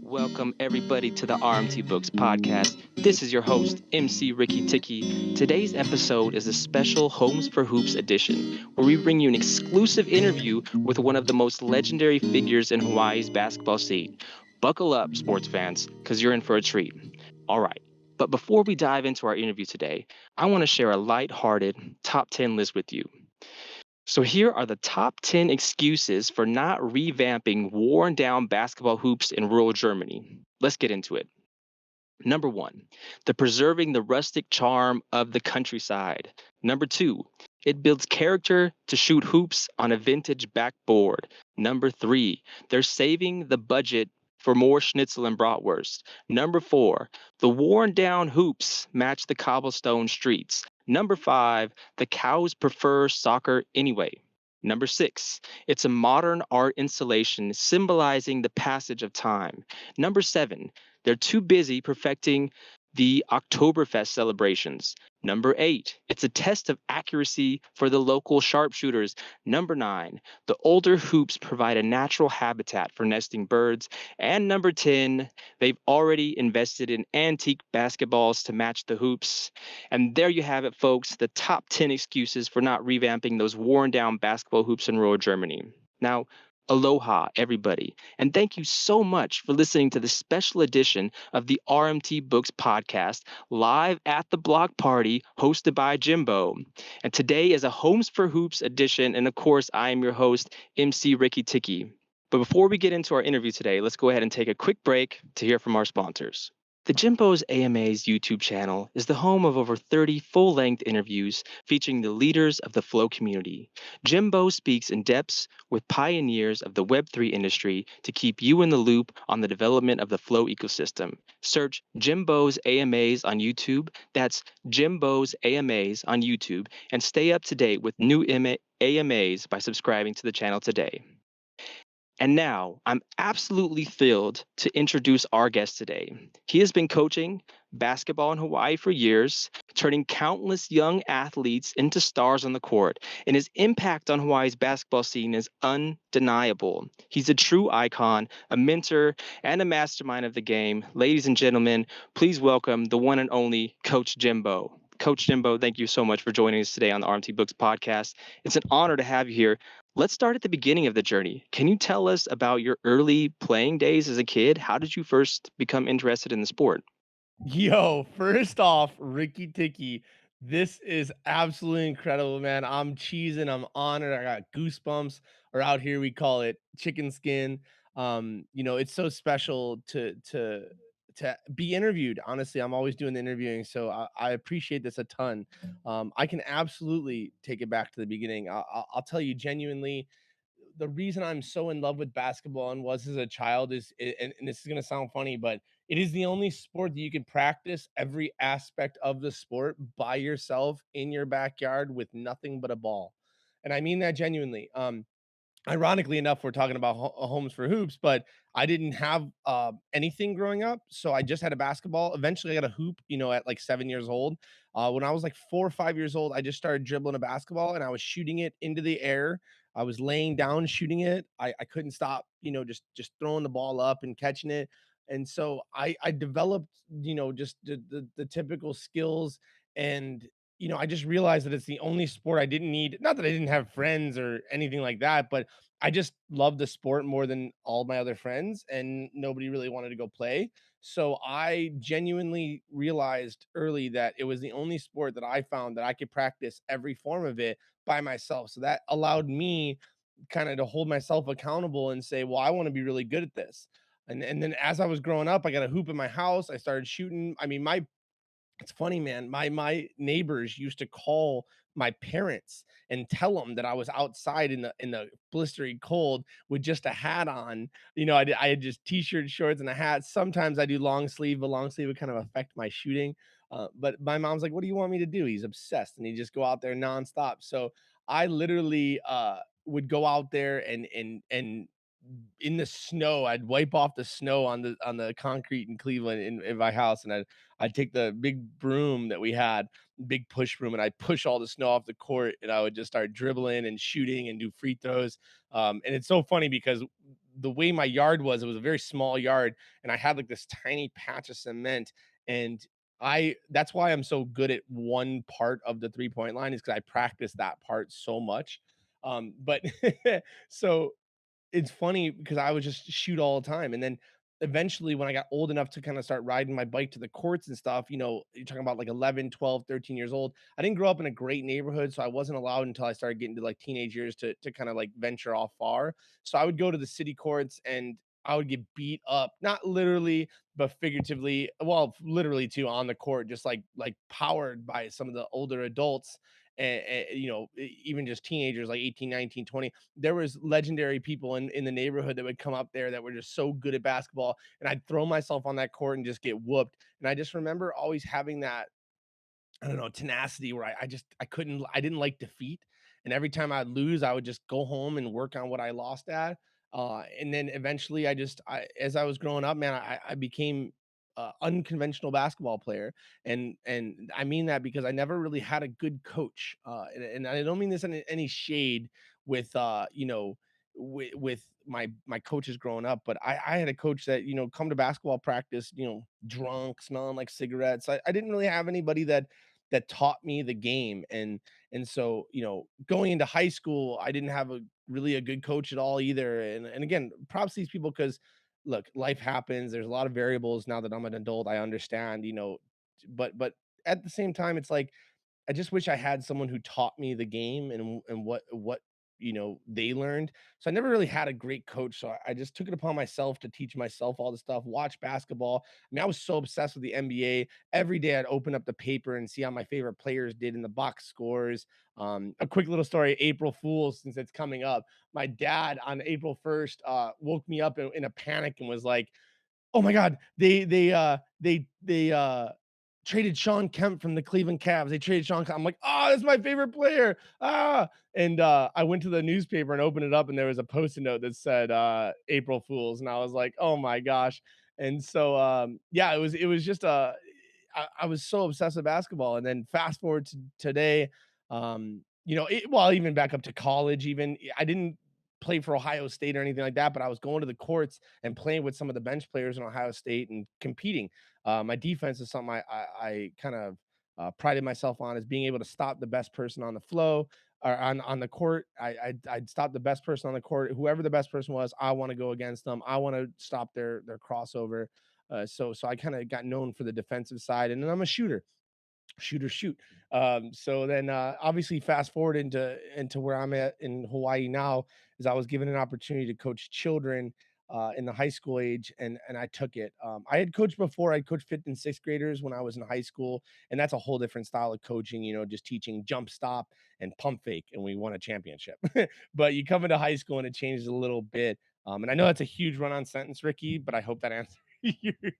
Welcome everybody to the RMT Books Podcast. This is your host, MC Riki Tiki. Today's episode is a special Homes for Hoops edition, where we bring you an exclusive interview with one of the most legendary figures in Hawaii's basketball scene. Buckle up, sports fans, because you're in for a treat. All right. But before we dive into our interview today, I want to share a light-hearted top 10 list with you. So here are the top 10 excuses for not revamping worn down basketball hoops in rural Germany. Let's get into it. Number one, the preserving the rustic charm of the countryside. Number two, it builds character to shoot hoops on a vintage backboard. Number three, they're saving the budget for more schnitzel and bratwurst. Number four, the worn down hoops match the cobblestone streets. Number five, the cows prefer soccer anyway. Number six, it's a modern art installation symbolizing the passage of time. Number seven, they're too busy perfecting the Oktoberfest celebrations. Number eight, it's a test of accuracy for the local sharpshooters. Number nine, the older hoops provide a natural habitat for nesting birds. And number 10, they've already invested in antique basketballs to match the hoops. And there you have it, folks, the top 10 excuses for not revamping those worn down basketball hoops in rural Germany. Now, aloha, everybody. And thank you so much for listening to the special edition of the RMT Books Podcast, live at the block party hosted by Jimbo. And today is a Homes for Hoops edition. And of course, I am your host, MC Riki Tiki. But before we get into our interview today, let's go ahead and take a quick break to hear from our sponsors. The Jimbo's AMA's YouTube channel is the home of over 30 full-length interviews featuring the leaders of the Flow community. Jimbo speaks in depth with pioneers of the Web3 industry to keep you in the loop on the development of the Flow ecosystem. Search Jimbo's AMAs on YouTube. That's Jimbo's AMAs on YouTube, and stay up to date with new AMAs by subscribing to the channel today. And now I'm absolutely thrilled to introduce our guest today. He has been coaching basketball in Hawaii for years, turning countless young athletes into stars on the court, and his impact on Hawaii's basketball scene is undeniable. He's a true icon, a mentor, and a mastermind of the game. Ladies and gentlemen, please welcome the one and only Coach Jimbo. Coach Jimbo, thank you so much for joining us today on the RMT Books Podcast. It's an honor to have you here. Let's start at the beginning of the journey. Can you tell us about your early playing days as a kid? How did you first become interested in the sport? Yo, first off, Ricky Ticky, this is absolutely incredible, man. I'm cheesing, I'm honored. I got goosebumps, or out here we call it chicken skin. It's so special to be interviewed. Honestly, I'm always doing the interviewing, so I appreciate this a ton. I can absolutely take it back to the beginning. I'll tell you genuinely, the reason I'm so in love with basketball and was as a child and this is going to sound funny, but it is the only sport that you can practice every aspect of the sport by yourself in your backyard with nothing but a ball. And I mean that genuinely. Ironically enough, we're talking about homes for hoops, but I didn't have anything growing up, so I just had a basketball. Eventually, I got a hoop, at like 7 years old. When I was like 4 or 5 years old, I just started dribbling a basketball and I was shooting it into the air. I was laying down shooting it. I couldn't stop, just throwing the ball up and catching it. And so I developed, just the typical skills. And I just realized that it's the only sport I didn't need. Not that I didn't have friends or anything like that, but I just loved the sport more than all my other friends, and nobody really wanted to go play. So I genuinely realized early that it was the only sport that I found that I could practice every form of it by myself. So that allowed me kind of to hold myself accountable and say, well, I want to be really good at this. And then as I was growing up, I got a hoop in my house. I started shooting. I mean, my it's funny, man. My neighbors used to call my parents and tell them that I was outside in the blistering cold with just a hat on. I had just t-shirt, shorts, and a hat. Sometimes I do long sleeve, but long sleeve would kind of affect my shooting. But my mom's like, "What do you want me to do?" He's obsessed, and he just go out there nonstop. So I literally would go out there and in the snow, I'd wipe off the snow on the concrete in Cleveland in my house, and I'd take the big broom that we had, big push broom, and I'd push all the snow off the court, and I would just start dribbling and shooting and do free throws. And it's so funny because the way my yard was, it was a very small yard, and I had like this tiny patch of cement, and I that's why I'm so good at one part of the 3-point line is because I practice that part so much. But so it's funny because I would just shoot all the time. And then eventually, when I got old enough to kind of start riding my bike to the courts and stuff, you're talking about like 11, 12, 13 years old. I didn't grow up in a great neighborhood. So I wasn't allowed until I started getting to like teenage years to kind of like venture off far. So I would go to the city courts and I would get beat up, not literally, but figuratively. Well, literally too on the court, just like powered by some of the older adults. And even just teenagers like 18, 19, 20. There was legendary people in the neighborhood that would come up there that were just so good at basketball, and I'd throw myself on that court and just get whooped. And I just remember always having that, I don't know, tenacity where I didn't like defeat. And every time I'd lose, I would just go home and work on what I lost at. And then eventually as I was growing up, man, I became unconventional basketball player. And I mean that because I never really had a good coach. And I don't mean this in any shade with, with my coaches growing up, but I had a coach that, come to basketball practice, drunk, smelling like cigarettes. I didn't really have anybody that taught me the game. And so, going into high school, I didn't have a good coach at all either. And again, props to these people because look, life happens. There's a lot of variables now that I'm an adult. I understand, but at the same time, it's like I just wish I had someone who taught me the game and what they learned. So I never really had a great coach. So I just took it upon myself to teach myself all the stuff, watch basketball. I mean, I was so obsessed with the NBA. Every day I'd open up the paper and see how my favorite players did in the box scores. A quick little story, April Fool's, since it's coming up. My dad on April 1st woke me up in a panic and was like, oh my God, they traded Sean Kemp from the Cleveland Cavs. They traded Sean Kemp. I'm like, oh, that's my favorite player. Ah. And I went to the newspaper and opened it up, and there was a post-it note that said April Fools. And I was like, oh my gosh. And so yeah, it was just I was so obsessed with basketball. And then fast forward to today, well, even back up to college, even I didn't play for Ohio State or anything like that, but I was going to the courts and playing with some of the bench players in Ohio State and competing. My defense is something I kind of prided myself on, is being able to stop the best person on the flow or on the court. I'd stop the best person on the court, whoever the best person was. I want to go against them. I want to stop their crossover. So I kind of got known for the defensive side, and then I'm a shoot. So then obviously fast forward into where I'm at in Hawaii now, is I was given an opportunity to coach children in the high school age, and I took it. I had coached before. I coached fifth and sixth graders when I was in high school, and that's a whole different style of coaching. Just teaching jump stop and pump fake, and we won a championship. But you come into high school and it changes a little bit. And I know that's a huge run-on sentence, Ricky, but I hope that answers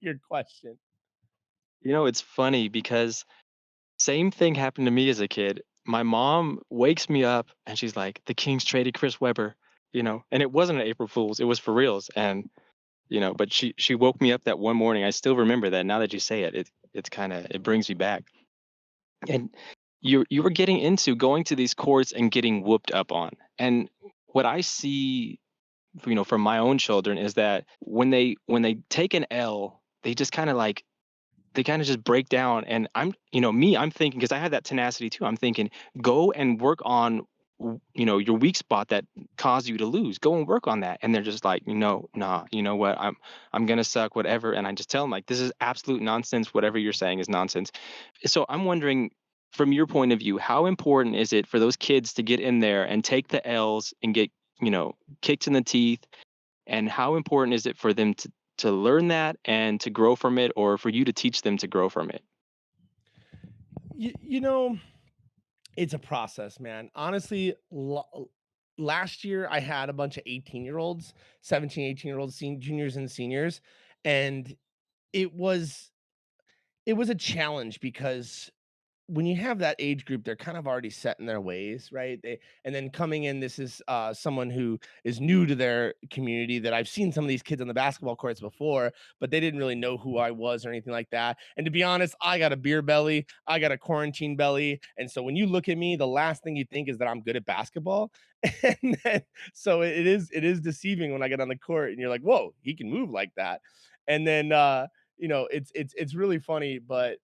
your question. It's funny because same thing happened to me as a kid. My mom wakes me up and she's like, "The Kings traded Chris Webber," and it wasn't an April Fool's, it was for reals. And but she woke me up that one morning. I still remember that. Now that you say it, it's kind of, it brings me back. And you were getting into going to these courts and getting whooped up on. And what I see, from my own children, is that when they take an L, they just kind of like, they kind of just break down. And I'm thinking, because I had that tenacity too, I'm thinking, go and work on your weak spot that caused you to lose. Go and work on that. And they're just like, nah, you know what, I'm gonna suck, whatever. And I just tell them, like, this is absolute nonsense. Whatever you're saying is nonsense. So I'm wondering, from your point of view, how important is it for those kids to get in there and take the L's and get kicked in the teeth? And how important is it for them to learn that and to grow from it, or for you to teach them to grow from it? You know, it's a process, man. Honestly, last year I had a bunch of 18-year-olds, 17, 18-year-olds, juniors and seniors, and it was it was a challenge because when you have that age group, they're kind of already set in their ways, right? And then coming in, this is someone who is new to their community that I've seen some of these kids on the basketball courts before, but they didn't really know who I was or anything like that. And to be honest, I got a beer belly, I got a quarantine belly. And so when you look at me, the last thing you think is that I'm good at basketball. And then, so it is deceiving when I get on the court and you're like, whoa, he can move like that. And then it's really funny, but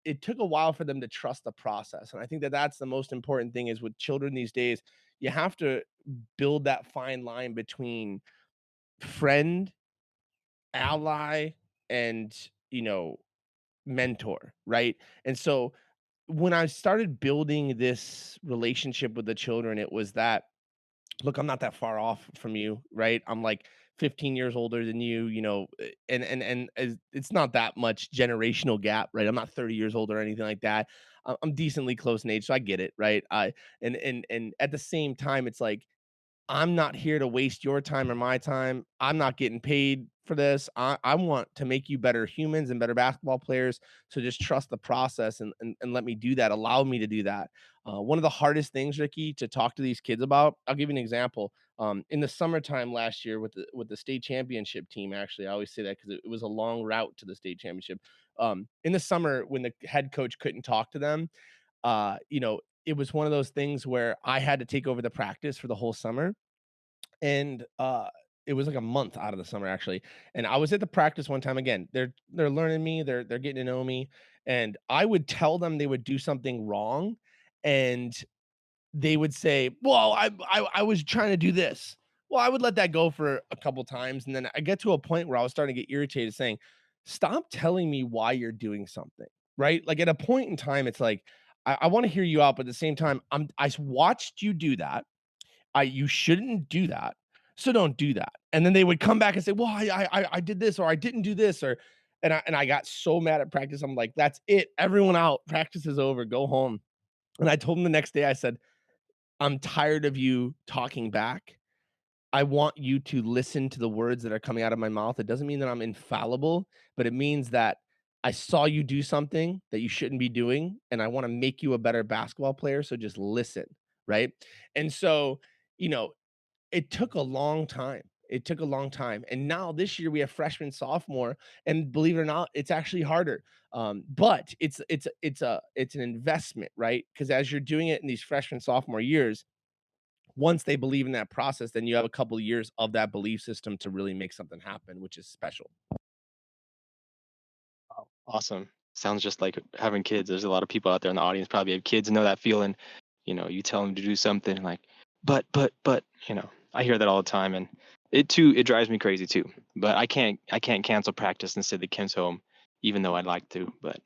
it took a while for them to trust the process. And I think that that's the most important thing is with children these days, you have to build that fine line between friend, ally, and, mentor, right? And so when I started building this relationship with the children, it was that, look, I'm not that far off from you, right? I'm like 15 years older than you, and it's not that much generational gap, right? I'm not 30 years old or anything like that. I'm decently close in age, so I get it, right? I and at the same time, it's like I'm not here to waste your time or my time. I'm not getting paid for this. I want to make you better humans and better basketball players. So just trust the process and let me do that. Allow me to do that. One of the hardest things, Ricky, to talk to these kids about. I'll give you an example. In the summertime last year with the state championship team, actually, I always say that because it was a long route to the state championship. In the summer, when the head coach couldn't talk to them, it was one of those things where I had to take over the practice for the whole summer, and it was like a month out of the summer actually. And I was at the practice one time again. They're learning me, they're getting to know me, and I would tell them they would do something wrong, and they would say, "Well, I was trying to do this." Well, I would let that go for a couple times, and then I get to a point where I was starting to get irritated saying, "Stop telling me why you're doing something." Right? Like at a point in time, it's like I want to hear you out, but at the same time, watched you do that. You shouldn't do that. So don't do that. And then they would come back and say, "Well, I did this or I didn't do this," or and I got so mad at practice. I'm like, "That's it. Everyone out. Practice is over. Go home." And I told him the next day, I said, "I'm tired of you talking back. I want you to listen to the words that are coming out of my mouth. It doesn't mean that I'm infallible, but it means that I saw you do something that you shouldn't be doing, and I want to make you a better basketball player. So just listen." Right. And so, you know, it took a long time. It took a long time. And now this year we have freshman, sophomore, and believe it or not, it's actually harder. But it's an investment, right? Because as you're doing it in these freshman, sophomore years, once they believe in that process, then you have a couple of years of that belief system to really make something happen, which is special. Oh, awesome. Sounds just like having kids. There's a lot of people out there in the audience probably have kids and know that feeling. You tell them to do something like, but, I hear that all the time, and it drives me crazy too. But I can't cancel practice and say the kids home, even though I'd like to. But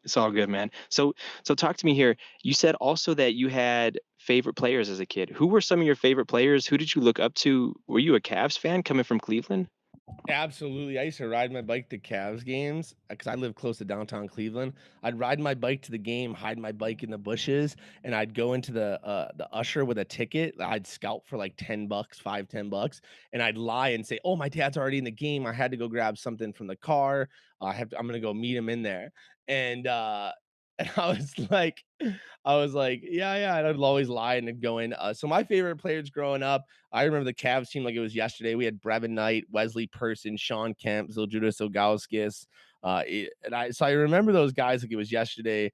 it's all good, man. So talk to me here. You said also that you had favorite players as a kid. Who were some of your favorite players? Who did you look up to? Were you a Cavs fan coming from Cleveland? Absolutely. I used to ride my bike to Cavs games because I live close to downtown Cleveland. I'd ride my bike to the game, hide my bike in the bushes, and I'd go into the usher with a ticket. I'd scout for like 10 bucks, 5, 10 bucks, and I'd lie and say, "Oh, my dad's already in the game. I had to go grab something from the car. I'm gonna go meet him in there." And and I was like, "Yeah, yeah." And I'd always lie and go in. So my favorite players growing up, I remember the Cavs team like it was yesterday. We had Brevin Knight, Wesley Person, Sean Kemp, Zildjius Ilgauskas. So I remember those guys like it was yesterday.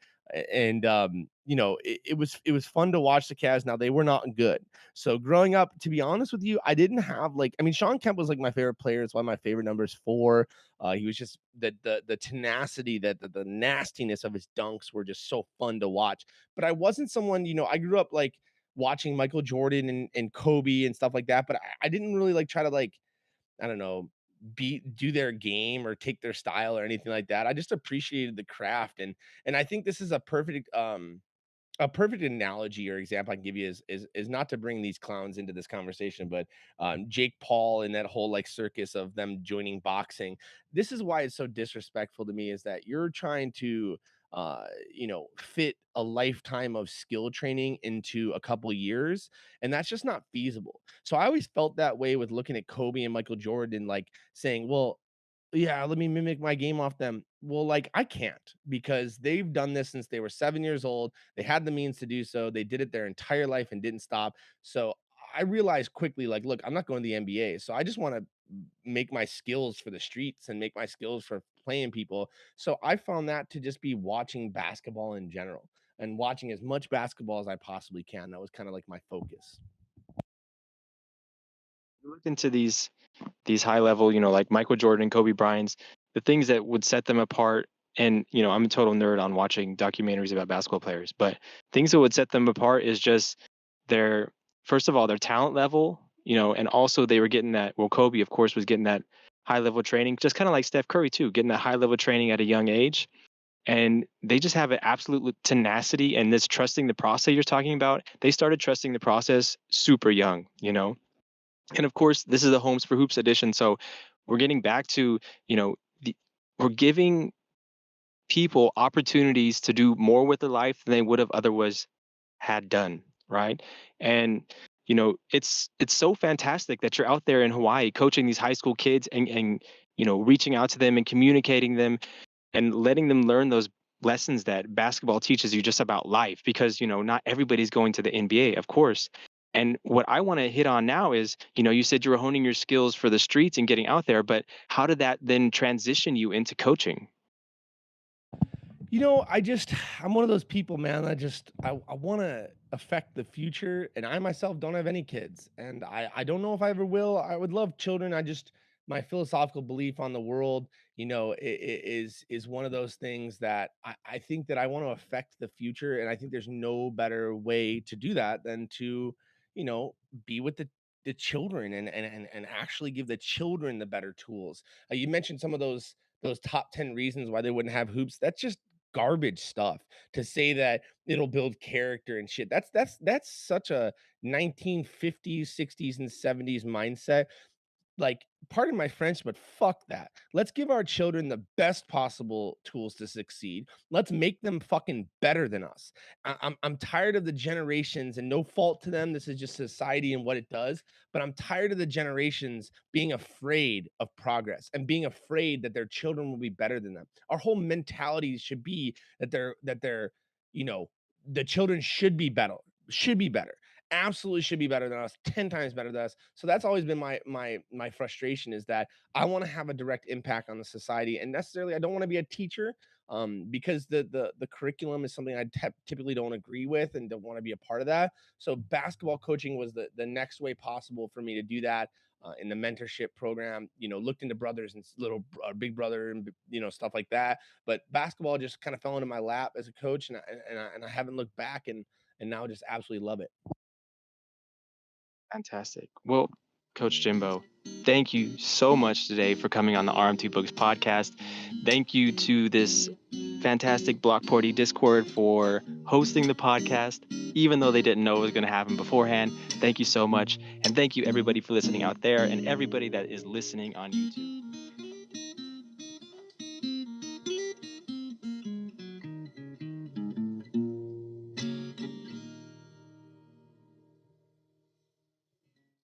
And it was fun to watch the Cavs. Now they were not good. So growing up, to be honest with you, I didn't have like I mean, Sean Kemp was like my favorite player. It's one of my favorite numbers four. He was just the tenacity, that the nastiness of his dunks were just so fun to watch. But I wasn't someone, I grew up like watching Michael Jordan and Kobe and stuff like that, but I didn't really like try to like, I don't know, do their game or take their style or anything like that. I just appreciated the craft, and I think this is a perfect analogy or example I can give you is not to bring these clowns into this conversation, but Jake Paul and that whole like circus of them joining boxing. This is why it's so disrespectful to me is that you're trying to fit a lifetime of skill training into a couple years, and that's just not feasible. So I always felt that way with looking at Kobe and Michael Jordan, like saying, well, yeah, let me mimic my game off them. Well, like I can't because they've done this since they were 7 years old. They had the means to do so. They did it their entire life and didn't stop. So I realized quickly, like, look, I'm not going to the NBA. So I just want to make my skills for the streets and make my skills for playing people. So I found that to just be watching basketball in general and watching as much basketball as I possibly can. That was kind of like my focus. You look into these high level, like Michael Jordan and Kobe Bryant's, the things that would set them apart. And, I'm a total nerd on watching documentaries about basketball players, but things that would set them apart is just their, first of all, their talent level, and also they were getting that, well, Kobe, of course, was getting that high level training, just kind of like Steph Curry, too, getting that high level training at a young age. And they just have an absolute tenacity and this trusting the process you're talking about. They started trusting the process super young. And of course, this is the Homes for Hoops edition. So we're getting back to, you know, we're giving people opportunities to do more with their life than they would have otherwise had done, right? And it's so fantastic that you're out there in Hawaii coaching these high school kids and reaching out to them and communicating them and letting them learn those lessons that basketball teaches you just about life, because not everybody's going to the NBA, of course. And what I want to hit on now is, you said you were honing your skills for the streets and getting out there, but how did that then transition you into coaching? I'm one of those people, man. I want to affect the future, and I myself don't have any kids, and I don't know if I ever will. I would love children. My philosophical belief on the world, is one of those things that I think that I want to affect the future, and I think there's no better way to do that than to, you know, be with the children and actually give the children the better tools. You mentioned some of those top 10 reasons why they wouldn't have hoops. That's just garbage stuff to say that it'll build character and shit. That's such a 1950s, 60s, and 70s mindset. Like, pardon my French, but fuck that. Let's give our children the best possible tools to succeed. Let's make them fucking better than us. I'm tired of the generations, and no fault to them. This is just society and what it does. But I'm tired of the generations being afraid of progress and being afraid that their children will be better than them. Our whole mentality should be that you know, the children should be better, absolutely should be better than us, 10 times better than us. So that's always been my frustration, is that I want to have a direct impact on the society, and necessarily I don't want to be a teacher, because the curriculum is something typically don't agree with and don't want to be a part of that. So basketball coaching was the next way possible for me to do that. In the mentorship program, looked into brothers and big brother, and stuff like that. But basketball just kind of fell into my lap as a coach, and I haven't looked back, and now just absolutely love it. Fantastic. Well, Coach Jimbo, thank you so much today for coming on the RMT Books podcast. Thank you to this fantastic Block Party Discord for hosting the podcast, even though they didn't know it was going to happen beforehand. Thank you so much. And thank you, everybody, for listening out there and everybody that is listening on YouTube.